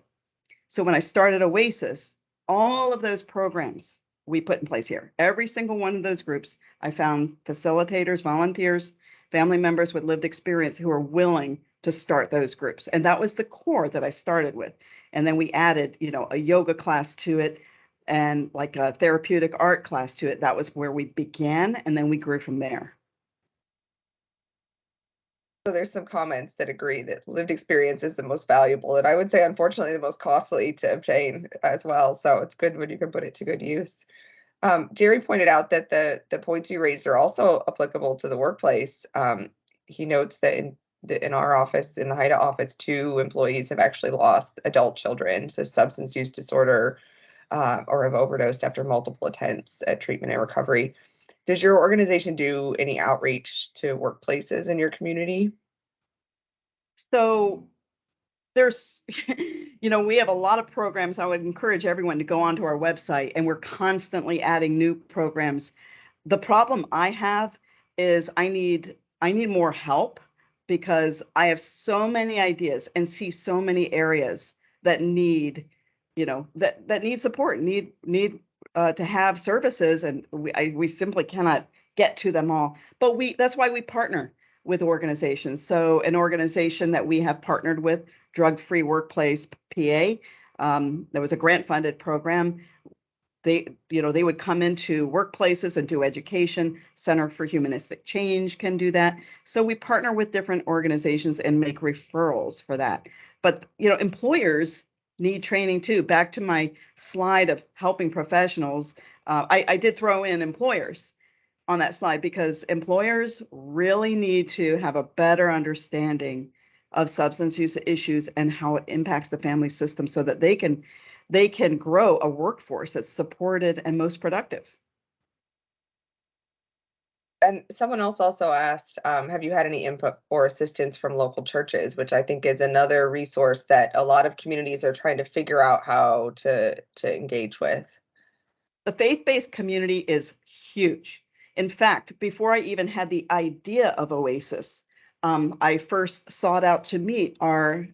So when I started Oasis, all of those programs we put in place here, every single one of those groups, I found facilitators, volunteers, family members with lived experience who are willing to start those groups. And that was the core that I started with. And then we added, a yoga class to it and like a therapeutic art class to it. That was where we began. And then we grew from there. So there's some comments that agree that lived experience is the most valuable, and I would say, unfortunately, the most costly to obtain as well. So it's good when you can put it to good use. Jerry pointed out that the points you raised are also applicable to the workplace. He notes that in our office, in the HIDA office, 2 employees have actually lost adult children to substance use disorder or have overdosed after multiple attempts at treatment and recovery. Does your organization do any outreach to workplaces in your community? So there's, we have a lot of programs. I would encourage everyone to go onto our website, and we're constantly adding new programs. The problem I have is I need more help because I have so many ideas and see so many areas that need, that need support, need to have services, and we simply cannot get to them all. But that's why we partner with organizations. So an organization that we have partnered with, Drug Free Workplace PA, there was a grant-funded program. They would come into workplaces and do education. Center for Humanistic Change can do that. So we partner with different organizations and make referrals for that. But, employers need training too. Back to my slide of helping professionals, I did throw in employers on that slide because employers really need to have a better understanding of substance use issues and how it impacts the family system so that they can grow a workforce that's supported and most productive. And someone else also asked, have you had any input or assistance from local churches, which I think is another resource that a lot of communities are trying to figure out how to engage with? The faith-based community is huge. In fact, before I even had the idea of Oasis, I first sought out to meet our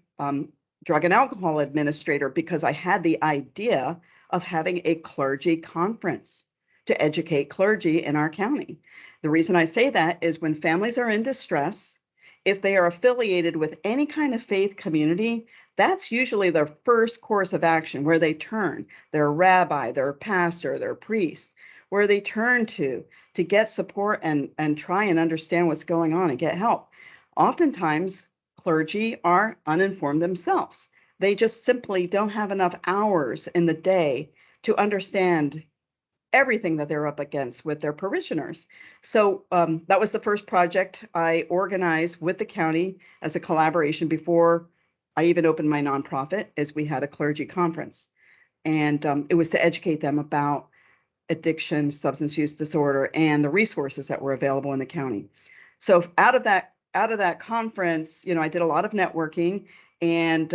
drug and alcohol administrator because I had the idea of having a clergy conference to educate clergy in our county. The reason I say that is when families are in distress, if they are affiliated with any kind of faith community, that's usually their first course of action where they turn their rabbi, their pastor, their priest, where they turn to get support and try and understand what's going on and get help. Oftentimes, clergy are uninformed themselves. They just simply don't have enough hours in the day to understand everything that they're up against with their parishioners. So that was the first project I organized with the county as a collaboration before I even opened my nonprofit, as we had a clergy conference. And it was to educate them about addiction, substance use disorder, and the resources that were available in the county. So out of that conference, I did a lot of networking, and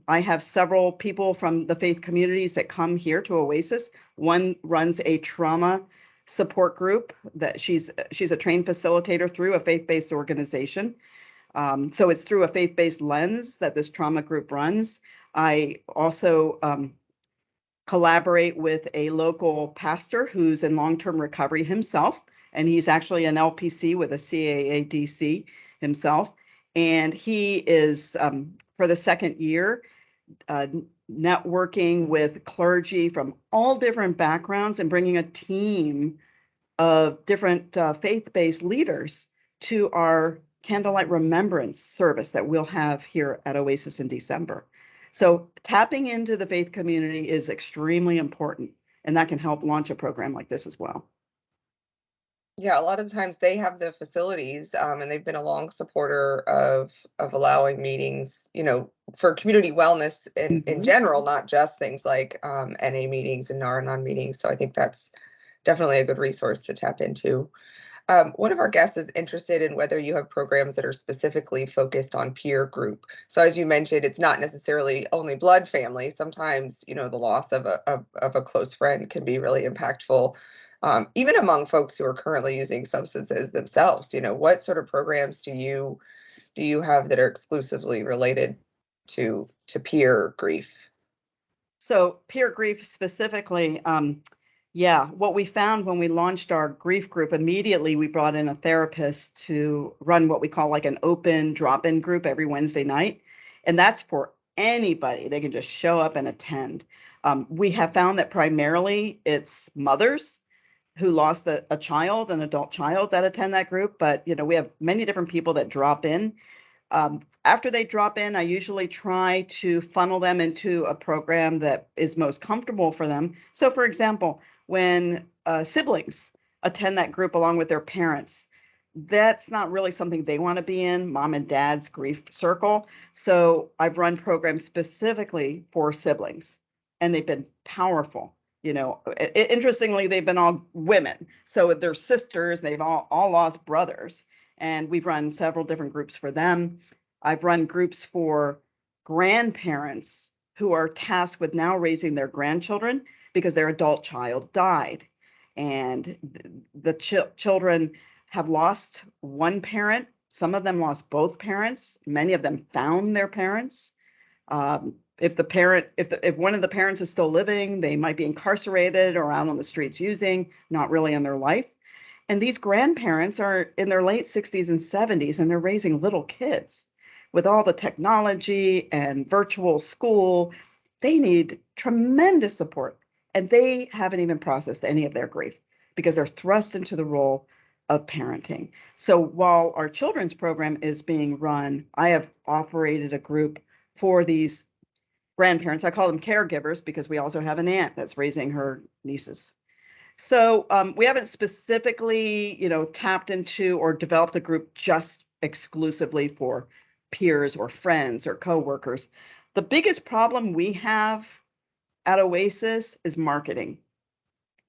I have several people from the faith communities that come here to Oasis. One runs a trauma support group that she's a trained facilitator through a faith-based organization. So it's through a faith-based lens that this trauma group runs. I also collaborate with a local pastor who's in long-term recovery himself, and he's actually an LPC with a CAADC himself. And he is, for the second year, networking with clergy from all different backgrounds and bringing a team of different faith-based leaders to our Candlelight Remembrance service that we'll have here at Oasis in December. So tapping into the faith community is extremely important, and that can help launch a program like this as well. Yeah, a lot of times they have the facilities, and they've been a long supporter of allowing meetings, for community wellness in general, not just things like NA meetings and Naranon meetings. So I think that's definitely a good resource to tap into. One of our guests is interested in whether you have programs that are specifically focused on peer group. So as you mentioned, it's not necessarily only blood family. Sometimes, the loss of a close friend can be really impactful. Even among folks who are currently using substances themselves, what sort of programs do you have that are exclusively related to peer grief? So peer grief specifically, what we found when we launched our grief group, immediately we brought in a therapist to run what we call like an open drop-in group every Wednesday night. And that's for anybody. They can just show up and attend. We have found that primarily it's mothers who lost a child, an adult child, that attend that group. But, we have many different people that drop in. After they drop in, I usually try to funnel them into a program that is most comfortable for them. So, for example, when siblings attend that group along with their parents, that's not really something they want to be in, mom and dad's grief circle. So I've run programs specifically for siblings, and they've been powerful. Interestingly, they've been all women. So they're sisters, they've all lost brothers. And we've run several different groups for them. I've run groups for grandparents who are tasked with now raising their grandchildren because their adult child died. And the children have lost one parent. Some of them lost both parents. Many of them found their parents. If one of the parents is still living, they might be incarcerated or out on the streets using, not really in their life. And these grandparents are in their late 60s and 70s, and they're raising little kids. With all the technology and virtual school, they need tremendous support. And they haven't even processed any of their grief because they're thrust into the role of parenting. So while our children's program is being run, I have operated a group for these grandparents. I call them caregivers because we also have an aunt that's raising her nieces. So we haven't specifically, tapped into or developed a group just exclusively for peers or friends or coworkers. The biggest problem we have at Oasis is marketing.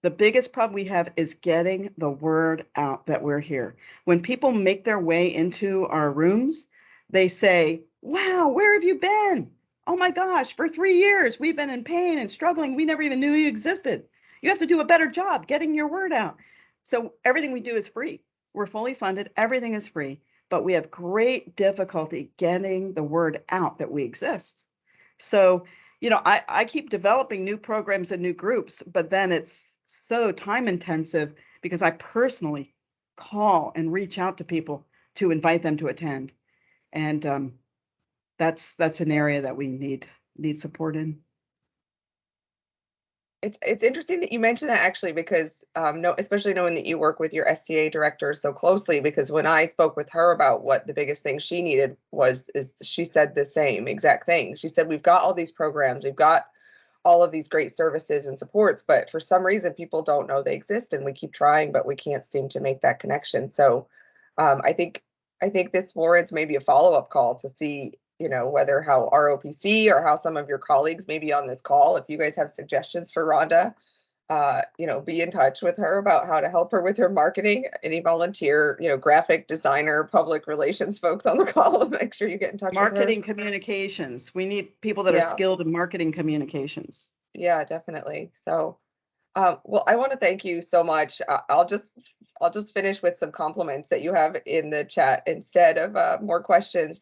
The biggest problem we have is getting the word out that we're here. When people make their way into our rooms, they say, "Wow, where have you been? Oh my gosh, for 3 years, we've been in pain and struggling. We never even knew you existed. You have to do a better job getting your word out." So everything we do is free. We're fully funded. Everything is free, but we have great difficulty getting the word out that we exist. So, I keep developing new programs and new groups, but then it's so time intensive because I personally call and reach out to people to invite them to attend. And that's an area that we need support in. It's interesting that you mentioned that actually, because no, especially knowing that you work with your SCA director so closely, because when I spoke with her about what the biggest thing she needed is she said the same exact thing. She said, we've got all these programs, we've got all of these great services and supports, but for some reason people don't know they exist, and we keep trying, but we can't seem to make that connection. So I think this warrants maybe a follow-up call to see, whether how ROPC or how some of your colleagues maybe on this call, if you guys have suggestions for Rhonda, be in touch with her about how to help her with her marketing. Any volunteer, graphic designer, public relations folks on the call, make sure you get in touch with her. Marketing communications. We need people that are skilled in marketing communications. Yeah, definitely. So, well, I want to thank you so much. I'll just finish with some compliments that you have in the chat instead of more questions.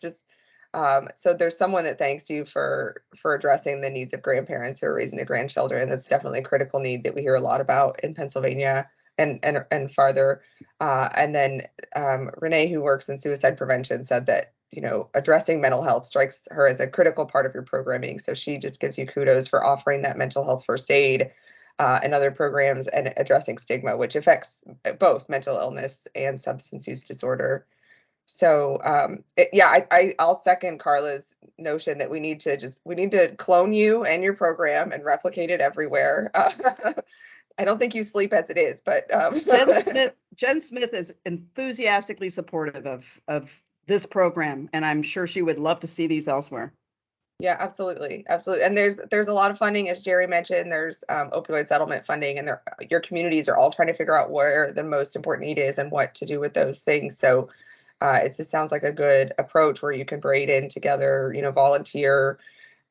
So there's someone that thanks you for addressing the needs of grandparents who are raising their grandchildren. That's definitely a critical need that we hear a lot about in Pennsylvania and farther. And then Renee, who works in suicide prevention, said that addressing mental health strikes her as a critical part of your programming. So she just gives you kudos for offering that mental health first aid and other programs, and addressing stigma, which affects both mental illness and substance use disorder. So I'll second Carla's notion that we need to clone you and your program and replicate it everywhere. I don't think you sleep as it is, but Jen Smith is enthusiastically supportive of this program, and I'm sure she would love to see these elsewhere. Yeah, absolutely. Absolutely. And there's a lot of funding, as Jerry mentioned. There's opioid settlement funding, and your communities are all trying to figure out where the most important need is and what to do with those things. So it sounds like a good approach where you can braid in together, volunteer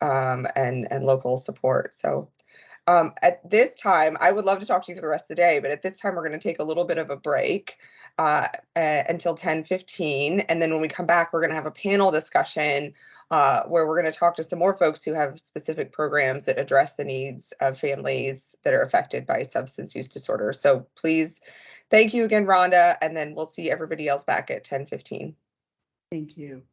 and local support. So at this time, I would love to talk to you for the rest of the day, but at this time, we're going to take a little bit of a break until 10:15. And then when we come back, we're going to have a panel discussion where we're going to talk to some more folks who have specific programs that address the needs of families that are affected by substance use disorder. So please, thank you again, Rhonda, and then we'll see everybody else back at 10:15. Thank you.